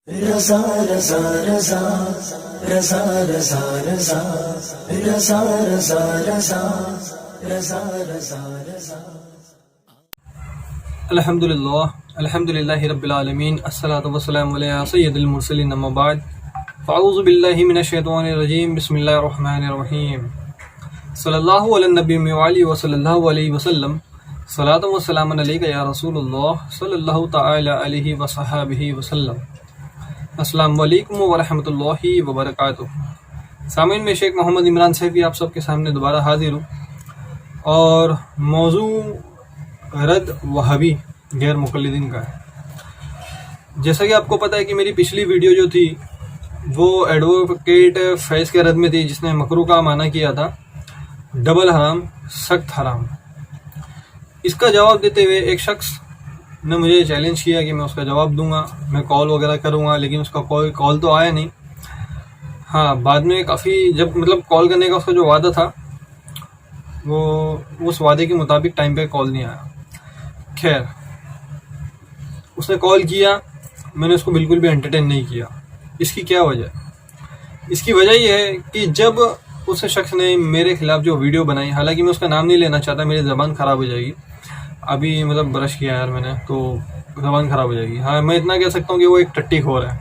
رضا رضا رضا رضا رضا رضا رضا رضا رضا رضا رضا رضا الحمدللہ رب العالمین الصلاۃ والسلام علی سید المرسلین اما بعد فاعوذ باللہ من الشیطان الرجیم بسم اللہ الرحمن الرحیم صلی اللہ علی النبی وعلی وصلی اللہ علیہ وسلم صلاۃ والسلام علیک یا رسول اللہ صلی اللہ تعالی علیہ وصحبہ وسلم۔ السلام علیکم ورحمۃ اللہ وبرکاتہ۔ سامعین، میں شیخ محمد عمران سیفی آپ سب کے سامنے دوبارہ حاضر ہوں، اور موضوع رد وہابی غیر مقلدین کا ہے۔ جیسا کہ آپ کو پتہ ہے کہ میری پچھلی ویڈیو جو تھی وہ ایڈوکیٹ فیض کے رد میں تھی، جس نے مکروہ کا معنی کیا تھا ڈبل حرام سخت حرام۔ اس کا جواب دیتے ہوئے ایک شخص نے مجھے چیلنج کیا کہ میں اس کا جواب دوں گا، میں کال وغیرہ کروں گا، لیکن اس کا کوئی کال تو آیا نہیں۔ ہاں، بعد میں کافی جب کال کرنے کا اس کا جو وعدہ تھا وہ اس وعدے کے مطابق ٹائم پہ کال نہیں آیا۔ خیر، اس نے کال کیا، میں نے اس کو بالکل بھی انٹرٹین نہیں کیا۔ اس کی کیا وجہ ہے؟ اس کی وجہ یہ ہے کہ جب اس شخص نے میرے خلاف جو ویڈیو بنائی، حالانکہ میں اس کا نام نہیں لینا چاہتا، میری زبان خراب ہو جائے گی، ابھی برش کیا یار میں نے، تو زبان خراب ہو جائے گی۔ ہاں، میں اتنا کہہ سکتا ہوں کہ وہ ایک ٹٹی خور ہے۔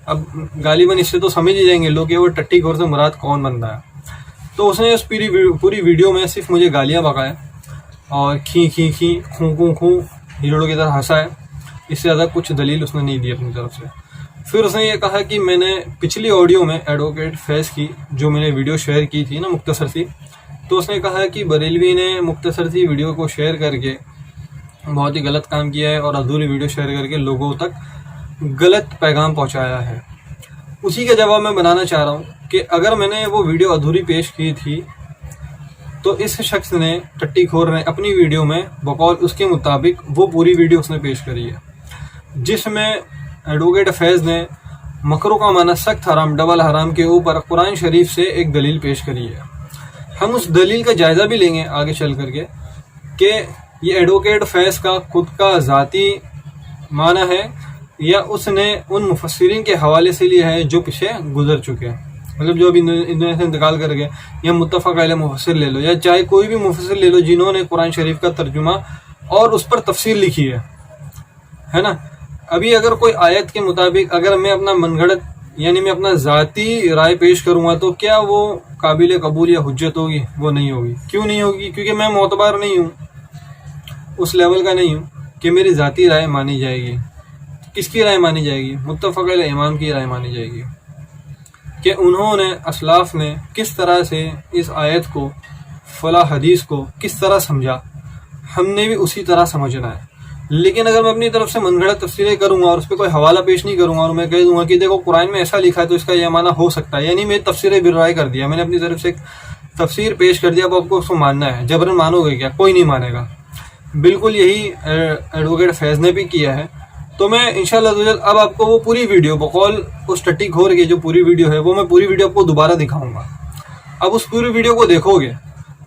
اب غالباً اس سے تو سمجھ ہی جائیں گے لوگ کہ وہ ٹٹی خور سے مراد کون بنتا ہے۔ تو اس نے اس پوری ویڈیو میں صرف مجھے گالیاں بکائے اور کھیں کھیں کھیں خوں خوں خوں ہیروڑوں کی طرح ہنسا ہے۔ اس سے زیادہ کچھ دلیل اس نے نہیں دی اپنی طرف سے۔ پھر اس نے یہ کہا کہ میں نے پچھلی آڈیو میں ایڈوکیٹ فیض کی جو میں نے ویڈیو شیئر کی تھی نا، مختصر سی، تو اس نے کہا کہ بریلوی نے مختصر سی ویڈیو کو شیئر کر کے بہت ہی غلط کام کیا ہے، اور ادھوری ویڈیو شیئر کر کے لوگوں تک غلط پیغام پہنچایا ہے۔ اسی کا جواب میں بنانا چاہ رہا ہوں کہ اگر میں نے وہ ویڈیو ادھوری پیش کی تھی تو اس شخص نے، ٹٹی خور نے، اپنی ویڈیو میں بقول اس کے مطابق وہ پوری ویڈیو اس نے پیش کری ہے، جس میں ایڈوکیٹ فیض نے مکروہ کا معنی سخت حرام ڈبل حرام کے اوپر قرآن شریف سے ایک دلیل پیش کری ہے۔ ہم اس دلیل کا جائزہ بھی لیں گے آگے چل کر کے کہ یہ ایڈوکیٹ فیض کا خود کا ذاتی معنی ہے یا اس نے ان مفسرین کے حوالے سے لیا ہے جو پیچھے گزر چکے ہیں، جو ابھی دنیا سے انتقال کر گئے، یا متفق علیہ مفسر لے لو، یا چاہے کوئی بھی مفسر لے لو جنہوں نے قرآن شریف کا ترجمہ اور اس پر تفسیر لکھی ہے نا۔ ابھی اگر کوئی آیت کے مطابق اگر میں اپنا من گھڑت یعنی میں اپنا ذاتی رائے پیش کروں گا تو کیا وہ قابل قبول یا حجت ہوگی؟ وہ نہیں ہوگی۔ کیوں نہیں ہوگی؟ کیونکہ میں معتبر نہیں ہوں، اس لیول کا نہیں ہوں کہ میری ذاتی رائے مانی جائے گی۔ کس کی رائے مانی جائے گی؟ متفق علیہ امام کی رائے مانی جائے گی کہ انہوں نے، اسلاف نے کس طرح سے اس آیت کو، فلاں حدیث کو کس طرح سمجھا، ہم نے بھی اسی طرح سمجھنا ہے۔ لیکن اگر میں اپنی طرف سے من گھڑت تفسیریں کروں گا اور اس پہ کوئی حوالہ پیش نہیں کروں گا اور میں کہہ دوں گا کہ دیکھو قرآن میں ایسا لکھا ہے تو اس کا یہ معنی ہو سکتا ہے، یعنی میں تفسیر بالرائے کر دیا، میں نے اپنی طرف سے ایک تفسیر پیش کر دیا، اب آپ کو اس کو ماننا ہے، جبرن مانو گے کیا؟ کوئی نہیں مانے گا۔ بالکل یہی ایڈوکیٹ فیض نے بھی کیا ہے۔ تو میں انشاءاللہ اب آپ کو وہ پوری ویڈیو بقول اس ٹٹی خور کی جو پوری ویڈیو ہے، وہ میں پوری ویڈیو آپ کو دوبارہ دکھاؤں گا۔ اب اس پوری ویڈیو کو دیکھو گے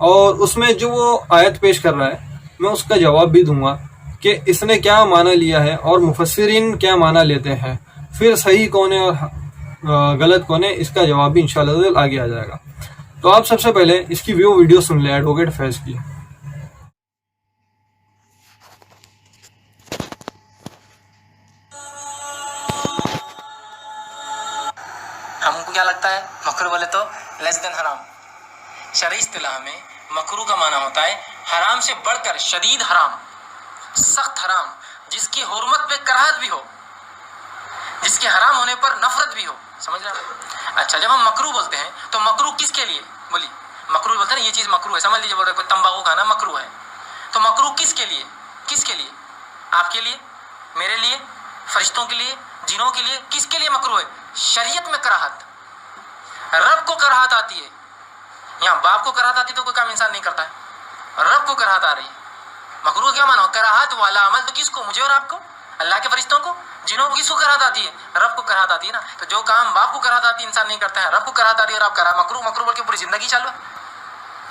اور اس میں جو وہ آیت پیش کر رہا ہے میں اس کا جواب بھی دوں گا کہ اس نے کیا معنی لیا ہے اور مفسرین کیا معنی لیتے ہیں، پھر صحیح کون ہے اور غلط کون ہے، اس کا جواب بھی انشاءاللہ آگے آ جائے گا۔ تو آپ سب سے پہلے اس کی ویڈیو سن لیں ایڈوکیٹ فیض کی۔ ہم کو کیا لگتا ہے مکروہ بولے تو لیس دین حرام۔ شرعی اصطلاح میں مکروہ کا معنی ہوتا ہے حرام سے بڑھ کر شدید حرام، سخت حرام، جس کی حرمت پہ کراہت بھی ہو، جس کے حرام ہونے پر نفرت بھی ہو۔ سمجھ رہے ہیں؟ اچھا، جب ہم مکروہ بولتے ہیں تو مکروہ کس کے لیے؟ بولی مکروہ بولتے ہیں نا، یہ چیز مکروہ ہے، سمجھ لیجیے، بول رہے کوئی تمباکو کھانا مکروہ ہے، تو مکروہ کس کے لیے؟ کس کے لیے؟ آپ کے لیے، میرے لیے، فرشتوں کے لیے، جنوں کے لیے، کس کے لیے مکروہ ہے؟ شریعت میں کراہت، رب کو کراہت آتی ہے۔ یہاں باپ کو کراہت آتی تو کوئی کام انسان نہیں کرتا ہے، رب کو کراہت آ رہی ہے۔ مکروہ کیا مانا؟ کراہت والا عمل تو کس کو؟ مجھے اور آپ کو، اللہ کے فرشتوں کو، جنوں کو کس کو کراہت آتی ہے؟ رب کو کراہت آتی ہے نا۔ تو جو کام باپ کو کراہت آتی ہے انسان نہیں کرتا ہے، رب کو کراہت آ رہی ہے اور آپ کرا مکروہ بول کے پوری زندگی چالو ہے۔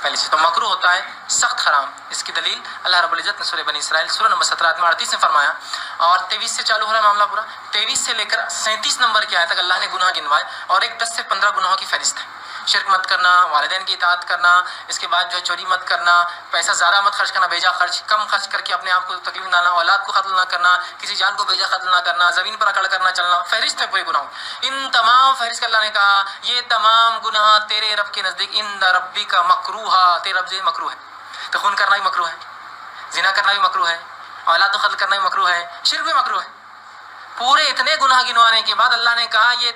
پہلی چیز تو مکروہ ہوتا ہے سخت حرام. اس کی دلیل اللہ رب العزت نے سورہ بنی اسرائیل سورہ نمبر 17 میں 38 میں فرمایا, اور 23 سے چالو ہو رہا ہے معاملہ پورا. 23 سے لے کر 37 نمبر کی آیت تک اللہ نے گناہ گنوائے, اور ایک 10 سے 15 گناہوں کی فہرست ہے. شرک مت کرنا, والدین کی اطاعت کرنا, اس کے بعد جو ہے چوری مت کرنا, پیسہ زیادہ مت خرچ کرنا, بیجا خرچ, کم خرچ کر کے اپنے آپ کو تکلیف نہ ڈالنا, اولاد کو قتل نہ کرنا, کسی جان کو بیجا قتل نہ کرنا, زمین پر اکڑ کرنا چلنا, فہرست ہے پورے گناہوں. ان تمام فہرست کا اللہ نے کہا یہ تمام گناہ تیرے رب کے نزدیک عند ربک مکروہ, تیرے رب سے مکروہ ہے. تو خون کرنا بھی مکروہ ہے, زنا کرنا بھی مکروہ ہے, اولاد کو قتل کرنا بھی مکروہ ہے, شرک بھی مکروہ ہے. پورے اتنے گناہ گنوانے کے بعد اللہ نے کہا یہ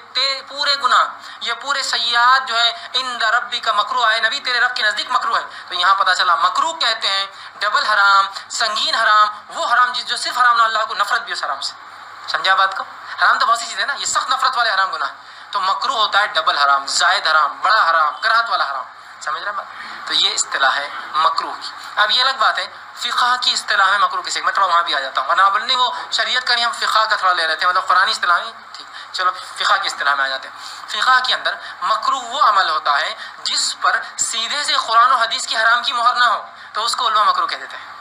پورے گناہ, یہ پورے سیئات جو ہے عند ربک مکروہ ہے, نبی تیرے رب کے نزدیک مکروہ ہے. تو یہاں پتہ چلا مکروہ کہتے ہیں ڈبل حرام, سنگین حرام, وہ حرام جو صرف حرام نہ اللہ کو نفرت بھی اس حرام سے. سمجھا بات کو؟ حرام تو بہت سی چیزیں ہیں نا, یہ سخت نفرت والے حرام گناہ. تو مکروہ ہوتا ہے ڈبل حرام, زائد حرام, بڑا حرام, کراہت والا حرام. سمجھ رہے بات؟ تو یہ اصطلاح ہے مکروہ کی. اب یہ الگ بات ہے فقہ کی اصطلاح میں مکروہ کسی, میں تھوڑا وہاں بھی آ جاتا ہوں, ورنہ بولنے وہ شریعت کا نہیں, ہم فقہ کا تھوڑا لے رہے تھے, مطلب قرآنی اصطلاح میں. ٹھیک, چلو فقہ کی اصطلاح میں آ جاتے ہیں. فقہ کے اندر مکروہ وہ عمل ہوتا ہے جس پر سیدھے سے قرآن و حدیث کی حرام کی مہر نہ ہو, تو اس کو علماء مکروہ کہہ دیتے ہیں.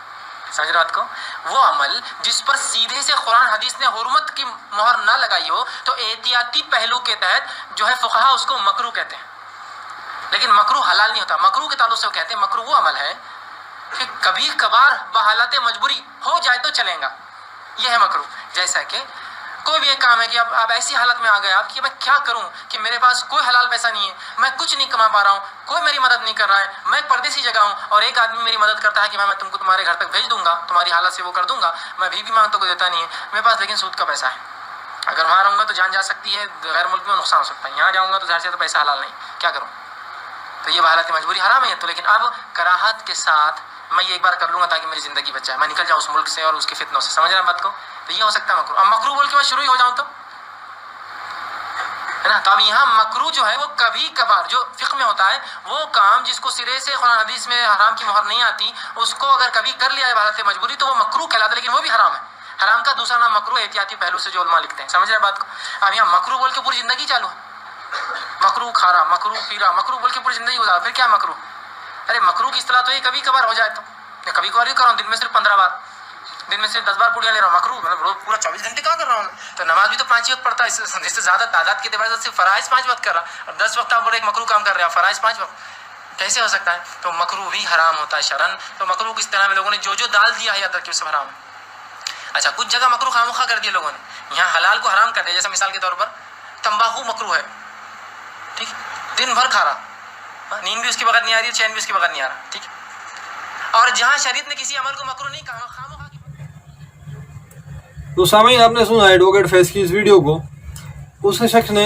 سمجھ رہے بات کو؟ وہ عمل جس پر سیدھے سے قرآن حدیث نے حرمت کی مہر نہ لگائی ہو, تو احتیاطی پہلو کے تحت جو ہے فقہا اس کو مکروہ کہتے ہیں. لیکن مکروہ حلال نہیں ہوتا. مکروہ کے تعلق سے وہ کہتے ہیں مکروہ وہ عمل ہے کہ کبھی کبھار بحالت مجبوری ہو جائے تو چلیں گا, یہ ہے مکروہ. جیسا کہ کوئی بھی ایک کام ہے کہ اب ایسی حالت میں آ گئے آپ کہ میں کیا کروں, کہ میرے پاس کوئی حلال پیسہ نہیں ہے, میں کچھ نہیں کما پا رہا ہوں, کوئی میری مدد نہیں کر رہا ہے, میں ایک پردیسی جگہ ہوں, اور ایک آدمی میری مدد کرتا ہے کہ میں تم کو تمہارے گھر تک بھیج دوں گا, تمہاری حالت سے وہ کر دوں گا, میں بھی مانگتا کو دیتا نہیں ہے میرے پاس, لیکن سود کا پیسہ ہے, اگر وہاں رہوں گا تو جان جا سکتی ہے, غیر ملک میں نقصان ہو سکتا ہے, یہاں جاؤں گا تو ظاہر سے تو پیسہ حلال نہیں, کیا کروں؟ تو یہ حالت مجبوری حرام ہے. تو لیکن اب کراہت کے ساتھ میں یہ ایک بار کر لوں گا تاکہ میری زندگی بچ جائے, میں نکل جاؤں اس ملک سے اور اس کے فتنوں سے. سمجھ رہے ہیں بات کو؟ تو یہ ہو سکتا ہے مکروہ. اب مکروہ بول کے میں شروع ہی ہو جاؤں تو ہے نا. تو اب یہاں مکروہ جو ہے وہ کبھی کبھار جو فقہ میں ہوتا ہے, وہ کام جس کو سرے سے قرآن حدیث میں حرام کی مہر نہیں آتی, اس کو اگر کبھی کر لیا ہے حالت مجبوری تو وہ مکروہ کہلاتا ہے, لیکن وہ بھی حرام ہے. حرام کا دوسرا نام مکروہ احتیاطی پہلو سے جو علماء لکھتے ہیں. سمجھ رہے ہیں بات کو؟ اب یہاں مکروہ بول کے پوری زندگی چالو ہے, مکروہ کھا رہا, مکروہ پی رہا, مکروہ بول کے پوری زندگی گزارا, پھر کیا مکروہ؟ ارے مکروہ کی اصطلاح تو یہ کبھی کبھار ہو جائے تو, میں کبھی کبھار ہی کر رہا ہوں, دن میں صرف 15 بار, دن میں صرف 10 بار پوڑیاں لے رہا ہوں, مکروہ مطلب روز پورا 24 گھنٹے کہاں کر رہا ہوں. تو نماز بھی تو 5 وقت پڑھتا ہے, اس سے زیادہ تعداد کے اعتبار سے صرف فرائض 5 وقت کر رہا, اور 10 وقت آپ بڑے ایک مکروہ کام کر رہے ہیں, فرائض 5 وقت, کیسے ہو سکتا ہے؟ تو مکروہ بھی حرام ہوتا ہے شرعن. تو مکروہ کی اصطلاح میں لوگوں نے جو ڈال دیا ہے یاد رکھیے سب حرام ہے. اچھا, کچھ جگہ مکروہ خامخواہ کر دیا لوگوں نے, یہاں حلال کو حرام کر دیا. جیسے مثال کے طور پر تمباکو مکروہ ہے, ٹھیک, دن بھر کھا رہا, نیند بھی اس کے بغیر نہیں آ رہی, چین بھی اس کے بغیر نہیں آ رہا, ٹھیک. اور جہاں شریعت نے کسی عمل کو مکروہ نہیں کہا, خامخواہ. تو سامعین, آپ نے سنا ایڈوکیٹ فیض کی اس ویڈیو کو. اس شخص نے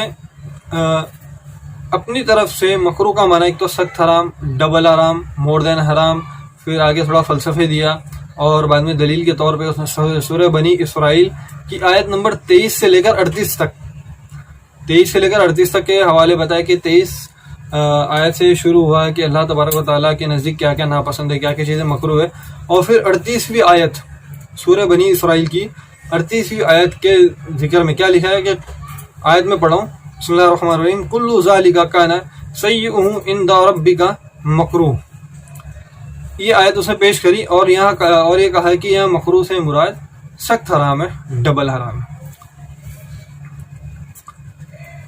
اپنی طرف سے مکروہ کا معنی ایک تو سخت حرام, ڈبل حرام, مور دین حرام, پھر آگے تھوڑا فلسفے دیا, اور بعد میں دلیل کے طور پہ اس نے سورہ بنی اسرائیل کی آیت نمبر 23 سے لے کر 38 تک 23 سے لے کر 38 تک کے حوالے بتائے کہ 23 آیت سے شروع ہوا کہ اللہ تبارک و تعالیٰ کے نزدیک کیا کیا ناپسند ہے, کیا کیا چیزیں مکروہ ہے, اور پھر 38ویں آیت سورہ بنی اسرائیل کی 38ویں آیت کے ذکر میں کیا لکھا ہے کہ آیت میں پڑھوں, بسم اللہ الرحمن الرحیم, کل ذالک کان سیئہ عند ربک مکروہ. یہ آیت اس نے پیش کری, اور یہاں اور یہ کہا ہے کہ یہاں مکروہ سے مراد سخت حرام ہے, ڈبل حرام ہے.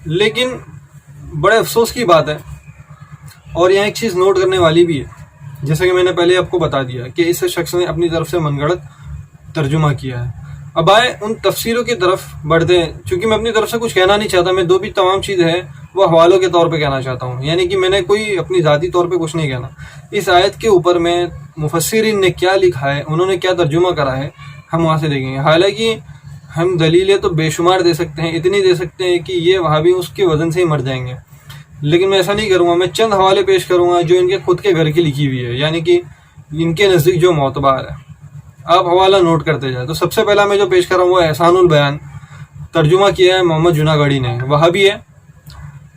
لیکن بڑے افسوس کی بات ہے, اور یہاں ایک چیز نوٹ کرنے والی بھی ہے, جیسا کہ میں نے پہلے آپ کو بتا دیا کہ اس شخص نے اپنی طرف سے من گھڑت ترجمہ کیا ہے. اب آئے ان تفسیروں کی طرف بڑھتے ہیں, چونکہ میں اپنی طرف سے کچھ کہنا نہیں چاہتا, میں بھی تمام چیز ہے وہ حوالوں کے طور پہ کہنا چاہتا ہوں, یعنی کہ میں نے کوئی اپنی ذاتی طور پہ کچھ نہیں کہنا. اس آیت کے اوپر میں مفسرین نے کیا لکھا ہے, انہوں نے کیا ترجمہ کرا ہے, ہم وہاں سے دیکھیں گے. حالانکہ ہم دلیلیں تو بے شمار دے سکتے ہیں, اتنی دے سکتے ہیں کہ یہ وہابی اس کے وزن سے ہی مر جائیں گے, لیکن میں ایسا نہیں کروں گا. میں چند حوالے پیش کروں گا جو ان کے خود کے گھر کی لکھی ہوئی ہے, یعنی کہ ان کے نزدیک جو معتبر ہے. آپ حوالہ نوٹ کرتے جائیں. تو سب سے پہلا میں جو پیش کر رہا ہوں وہ احسان البیان, ترجمہ کیا ہے محمد جناگڑھی نے. وہابی ہے,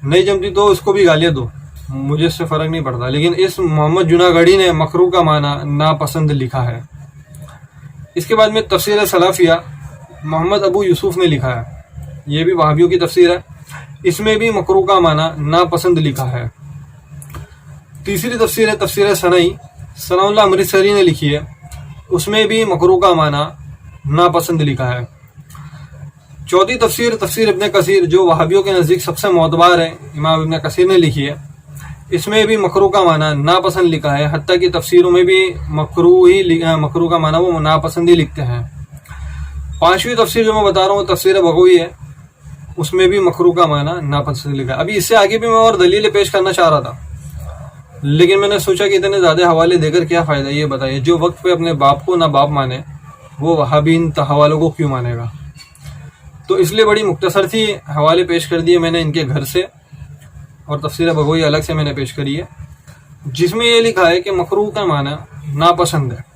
نہیں جمتی تو اس کو بھی گالیاں دو, مجھے اس سے فرق نہیں پڑتا, لیکن اس محمد جناگڑھی نے مکروہ کا معنی ناپسند لکھا ہے. اس کے بعد میں تفسیر سلافیہ محمد ابو یوسف نے لکھا ہے, یہ بھی وہابیوں کی تفسیر ہے, اس میں بھی مکروہ کا معنی ناپسند لکھا ہے. تیسری تفسیر ہے تفسیر سنئی، ثناء اللہ امرتسری نے لکھی ہے، اس میں بھی مکروہ کا معنی ناپسند لکھا ہے۔ چوتھی تفسیر تفسیر ابن کثیر جو وہابیوں کے نزدیک سب سے معتبر ہے، امام ابن کثیر نے لکھی ہے، اس میں بھی مکروہ کا معنی ناپسند لکھا ہے، حتیٰ کہ تفسیروں میں بھی مکروہ کا معنی وہ ناپسند ہی لکھتے ہیں۔ پانچویں تفسیر جو میں بتا رہا ہوں تفسیر بغوی ہے، اس میں بھی مکروہ کا معنی ناپسند لکھا ہے۔ ابھی اس سے آگے بھی میں اور دلیلیں پیش کرنا چاہ رہا تھا، لیکن میں نے سوچا کہ اتنے زیادہ حوالے دے کر کیا فائدہ، یہ بتائیے جو وقت پہ اپنے باپ کو نہ باپ مانے وہ وہابی ان حوالوں کو کیوں مانے گا؟ تو اس لیے بڑی مختصر تھی حوالے پیش کر دیے میں نے ان کے گھر سے، اور تفسیر بغوی الگ سے میں نے پیش کری ہے، جس میں یہ لکھا ہے کہ مکروہ کا معنی ناپسند ہے۔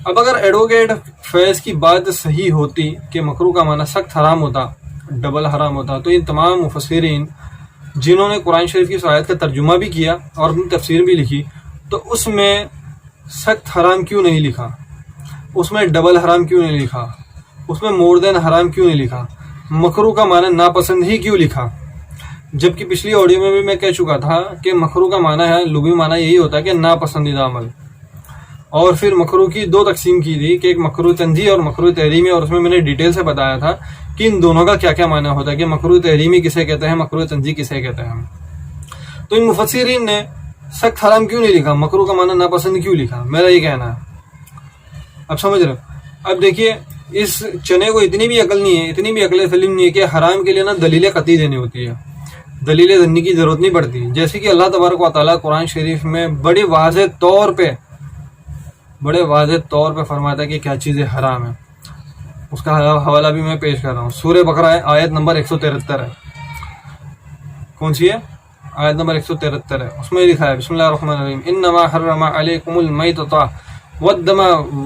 اب اگر ایڈوکیٹ فیض کی بات صحیح ہوتی کہ مکروہ کا معنی سخت حرام ہوتا، ڈبل حرام ہوتا، تو ان تمام مفسرین جنہوں نے قرآن شریف کی آیت کا ترجمہ بھی کیا اور اپنی تفسیر بھی لکھی، تو اس میں سخت حرام کیوں نہیں لکھا، اس میں ڈبل حرام کیوں نہیں لکھا، اس میں مور دین حرام کیوں نہیں لکھا، مکروہ کا معنی ناپسند ہی کیوں لکھا؟ جبکہ پچھلی آڈیو میں بھی میں کہہ چکا تھا کہ مکروہ کا معنی ہے، لغوی معنی یہی ہوتا ہے کہ ناپسندیدہ عمل، اور پھر مکروہ کی دو تقسیم کی تھی کہ ایک مکروہ تنزیہی اور مکروہ تحریمی، اور اس میں نے ڈیٹیل سے بتایا تھا کہ ان دونوں کا کیا کیا معنی ہوتا ہے، کہ مکروہ تحریمی کسے کہتے ہیں، مکروہ تنزیہی کسے کہتے ہیں۔ تو ان مفسرین نے سخت حرام کیوں نہیں لکھا، مکروہ کا معنی ناپسند کیوں لکھا، میرا یہ کہنا ہے۔ اب سمجھ رہے ہو؟ اب دیکھیے اس چنے کو اتنی بھی عقل نہیں ہے، اتنی بھی عقل سلیم نہیں ہے کہ حرام کے لیے نا دلیل قطعی دینی ہوتی ہے، دلیل دنی کی ضرورت نہیں پڑتی۔ جیسے کہ اللہ تبارک و تعالیٰ قرآن شریف میں بڑے واضح طور پہ فرماتا ہے کہ کیا چیزیں حرام ہیں، اس کا حوالہ بھی میں پیش کر رہا ہوں۔ سورہ بقرہ ہے، آیت نمبر 173 ہے، کون سی ہے؟ آیت نمبر 173 ہے، اس میں لکھا ہے بسم اللہ الرحمن الرحیم انما حرم علیکم المیتۃ والدم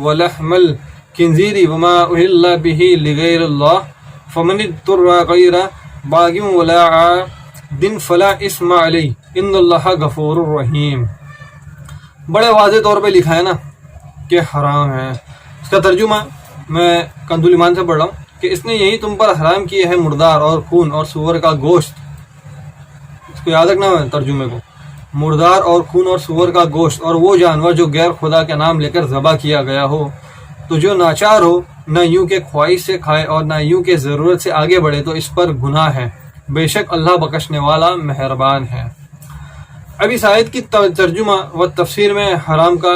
ولحم الخنزیر وما اہل به لغیر اللہ فمن اضطر غیر باغ ولا عاد فلا اثم علیہ ان اللہ غفور الرحیم۔ بڑے واضح طور پہ لکھا ہے نا کہ حرام ہے۔ اس کا ترجمہ میں کنز ایمان سے پڑھ رہا ہوں کہ اس نے یہی تم پر حرام کیے ہیں مردار اور خون اور سور کا گوشت۔ اس کو یاد رکھنا ہے ترجمے کو، مردار اور خون اور سور کا گوشت، اور وہ جانور جو غیر خدا کے نام لے کر ذبح کیا گیا ہو، تو جو ناچار ہو نہ یوں کہ خواہش سے کھائے اور نہ یوں کہ ضرورت سے آگے بڑھے تو اس پر گناہ ہے، بے شک اللہ بخشنے والا مہربان ہے۔ اب اس آیت کی ترجمہ و تفسیر میں حرام کا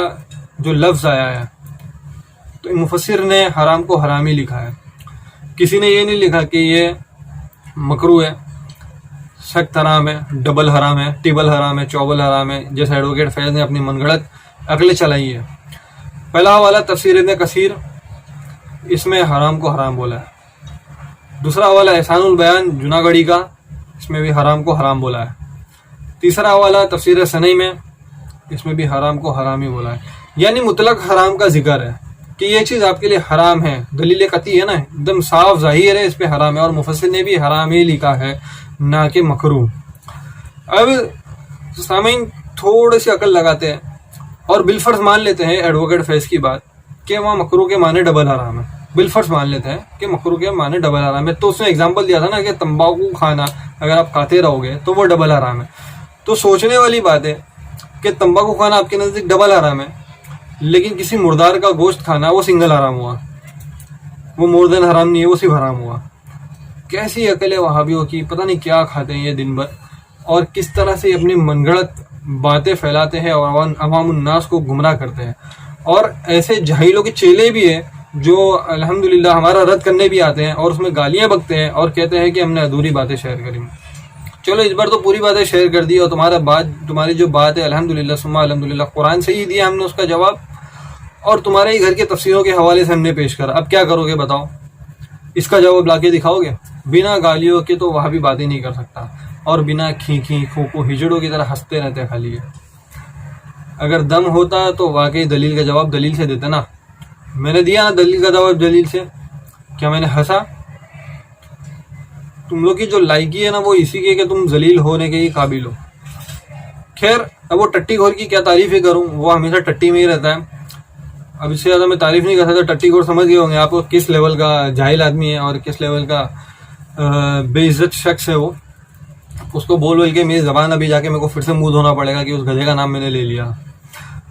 جو لفظ آیا ہے تو مفسر نے حرام کو حرامی لکھا ہے، کسی نے یہ نہیں لکھا کہ یہ مکروہ ہے، سخت حرام ہے، ڈبل حرام ہے، ٹیبل حرام ہے، چوبل حرام ہے، جیسے ایڈوکیٹ فیض نے اپنی من گھڑت عقلیں چلائی ہے۔ پہلا حوالہ تفسیر ابن کثیر، اس میں حرام کو حرام بولا ہے۔ دوسرا حوالہ احسان البیان جناگڑھی کا، اس میں بھی حرام کو حرام بولا ہے۔ تیسرا حوالہ تفسیر سنئی میں، اس میں بھی حرام کو حرام ہی بولا ہے، یعنی مطلق حرام کا ذکر ہے کہ یہ چیز آپ کے لیے حرام ہے، دلیل قطعی ہے نا، ایک دم صاف ظاہر ہے اس پہ حرام ہے، اور مفسر نے بھی حرام ہی لکھا ہے نہ کہ مکروہ۔ اب سامعین تھوڑے سی عقل لگاتے ہیں اور بالفرض مان لیتے ہیں ایڈوکیٹ فیض کی بات کہ وہاں مکروہ کے معنی ڈبل حرام ہے، بالفرض مان لیتے ہیں کہ مکروہ کے معنی ڈبل حرام ہے۔ تو اس نے اگزامپل دیا تھا نا کہ تمباکو کھانا اگر آپ کھاتے رہو گے تو وہ ڈبل حرام ہے، تو سوچنے والی بات ہے کہ تمباکو کھانا آپ کے نزدیک ڈبل حرام ہے، لیکن کسی مردار کا گوشت کھانا وہ سنگل حرام ہوا، وہ مور دین حرام نہیں ہے، وہ صرف حرام ہوا۔ کیسی عقل ہے وہابیوں کی، پتہ نہیں کیا کھاتے ہیں یہ دن بھر، اور کس طرح سے اپنی من گھڑت باتیں پھیلاتے ہیں اور عوام الناس کو گمراہ کرتے ہیں۔ اور ایسے جاہلوں کے چیلے بھی ہیں جو الحمدللہ ہمارا رد کرنے بھی آتے ہیں اور اس میں گالیاں بکتے ہیں اور کہتے ہیں کہ ہم نے ادھوری باتیں شیئر کری۔ چلو اس بار تو پوری باتیں شیئر کر دی، اور تمہاری جو بات ہے الحمدللہ ثم الحمدللہ قرآن سے ہی دیا ہم نے اس کا جواب، اور تمہارے ہی گھر کے تفسیروں کے حوالے سے ہم نے پیش کرا۔ اب کیا کرو گے بتاؤ؟ اس کا جواب لا کے دکھاؤ گے؟ بنا گالیوں کے تو وہاں بھی باتیں نہیں کر سکتا، اور بنا کھینکی کھوکھو ہجڑوں کی طرح ہنستے رہتے خالی۔ اگر دم ہوتا تو واقعی دلیل کا جواب دلیل سے دیتے نا، میں نے دیا نا دلیل کا جواب دلیل سے، کیا میں نے ہنسا؟ تم لوگ کی جو لائکی ہے نا وہ اسی کے کہ تم ذلیل ہونے کے ہی قابل ہو۔ خیر اب وہ ٹٹی گھور کی کیا تعریف ہی کروں، وہ ہمیشہ ٹٹی میں ہی رہتا ہے۔ اب اس سے زیادہ میں تعریف نہیں کر سکتا، ٹٹی گھور سمجھ گئے ہوں گے آپ کو کس لیول کا جاہل آدمی ہے اور کس لیول کا بے عزت شخص ہے وہ۔ اس کو بول کے میری زبان ابھی جا کے میرے کو پھر سے منہ دھونا پڑے گا کہ اس گدھے کا نام میں نے لے لیا.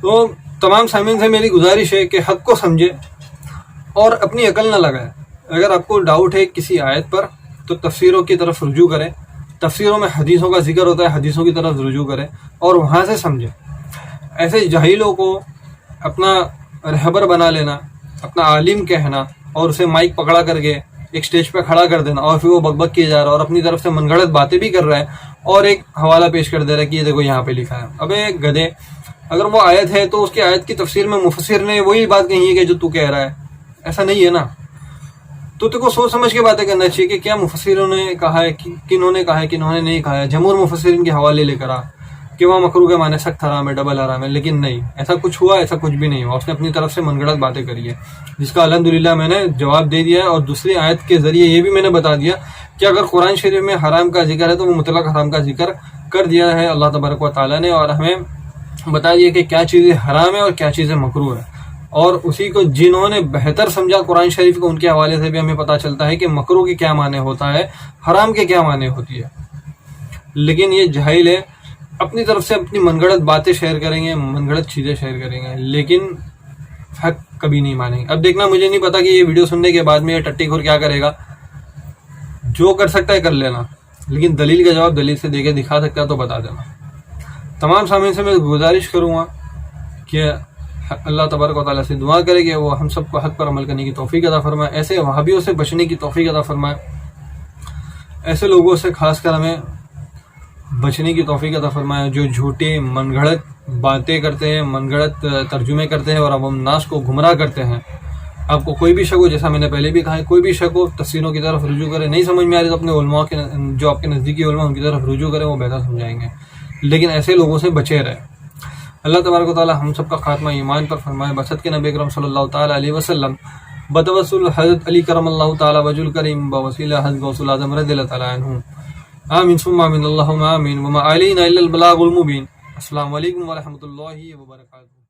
تو تمام سامعین سے میری گزارش ہے کہ حق کو سمجھے اور اپنی عقل نہ لگائے. اگر آپ کو ڈاؤٹ ہے کسی آیت پر تو تفسیروں کی طرف رجوع کریں. تفسیروں میں حدیثوں کا ذکر ہوتا ہے, حدیثوں کی طرف رجوع کریں اور وہاں سے سمجھیں. ایسے جاہلوں کو اپنا رہبر بنا لینا, اپنا عالم کہنا اور اسے مائک پکڑا کر کے ایک سٹیج پہ کھڑا کر دینا اور پھر وہ بک بک کیے جا رہا ہے اور اپنی طرف سے من گھڑت باتیں بھی کر رہا ہے اور ایک حوالہ پیش کر دے رہا ہے کہ یہ دیکھو یہاں پہ لکھا ہے. ابے گدھے, اگر وہ آیت ہے تو اس کی آیت کی تفسیر میں مفسر نے وہی بات کہی ہے کہ جو تو کہہ رہا ہے. ایسا نہیں ہے نا. تو کو سوچ سمجھ کے باتیں کرنا چاہیے کہ کیا مفسروں نے کہا ہے, کنہوں نے کہا ہے, کنہوں نے نہیں کہا ہے. جمہور مفسرین کے حوالے لے کر آ کہ وہاں مکروہ کے معنی سخت حرام ہے, ڈبل حرام ہے, لیکن نہیں, ایسا کچھ ہوا, ایسا کچھ بھی نہیں ہوا. اس نے اپنی طرف سے من گھڑت باتیں کری ہے جس کا الحمدللہ میں نے جواب دے دیا ہے. اور دوسری آیت کے ذریعے یہ بھی میں نے بتا دیا کہ اگر قرآن شریف میں حرام کا ذکر ہے تو وہ مطلق حرام کا ذکر کر دیا ہے اللہ تبارک و تعالیٰ نے, اور ہمیں بتا دیا کہ کیا چیزیں حرام ہے اور کیا چیزیں مکروہ ہے. اور اسی کو جنہوں نے بہتر سمجھا قرآن شریف کو, ان کے حوالے سے بھی ہمیں پتہ چلتا ہے کہ مکروہ کے کیا معنی ہوتا ہے, حرام کے کیا معنی ہوتی ہے. لیکن یہ جاہل ہے, اپنی طرف سے اپنی من گھڑت باتیں شیئر کریں گے, من گھڑت چیزیں شیئر کریں گے, لیکن حق کبھی نہیں مانیں گے. اب دیکھنا, مجھے نہیں پتا کہ یہ ویڈیو سننے کے بعد میں یہ ٹٹی خور کیا کرے گا. جو کر سکتا ہے کر لینا, لیکن دلیل کا جواب دلیل سے دے کے دکھا سکتا ہے تو بتا دینا. تمام سامعین سے میں گزارش کروں گا کہ اللہ تبارک و تعالیٰ سے دعا کرے کہ وہ ہم سب کو حق پر عمل کرنے کی توفیق عطا فرمائے, ایسے وہابیوں سے بچنے کی توفیق عطا فرمائے, ایسے لوگوں سے خاص کر ہمیں بچنے کی توفیق عطا فرمائے جو جھوٹے من گھڑت باتیں کرتے ہیں, من گھڑت ترجمے کرتے ہیں اور عوام الناس کو گمراہ کرتے ہیں. آپ کو کوئی بھی شک ہو, جیسا میں نے پہلے بھی کہا ہے, کوئی بھی شک ہو تفسیروں کی طرف رجوع کریں. نہیں سمجھ میں آ رہی تو اپنے علماء کے, جو آپ کے نزدیکی علماء ان کی طرف رجوع کریں, وہ بہتر سمجھائیں گے. لیکن ایسے لوگوں سے بچے رہے. اللہ تبارک و تعالیٰ ہم سب کا خاتمہ ایمان پر فرمائے. بسط کے نبی اکرم صلی اللہ تعالیٰ علیہ وسلم, بتوسل حضرت علی کرم اللہ تعالیٰ وجہ الکریم, بوسیلہ حضرت غوث الاعظم رضی اللہ تعالیٰ عنہ. آمین ثم آمین, اللہم آمین, وما علینا الا البلاغ المبین. السلام علیکم ورحمۃ اللہ وبرکاتہ.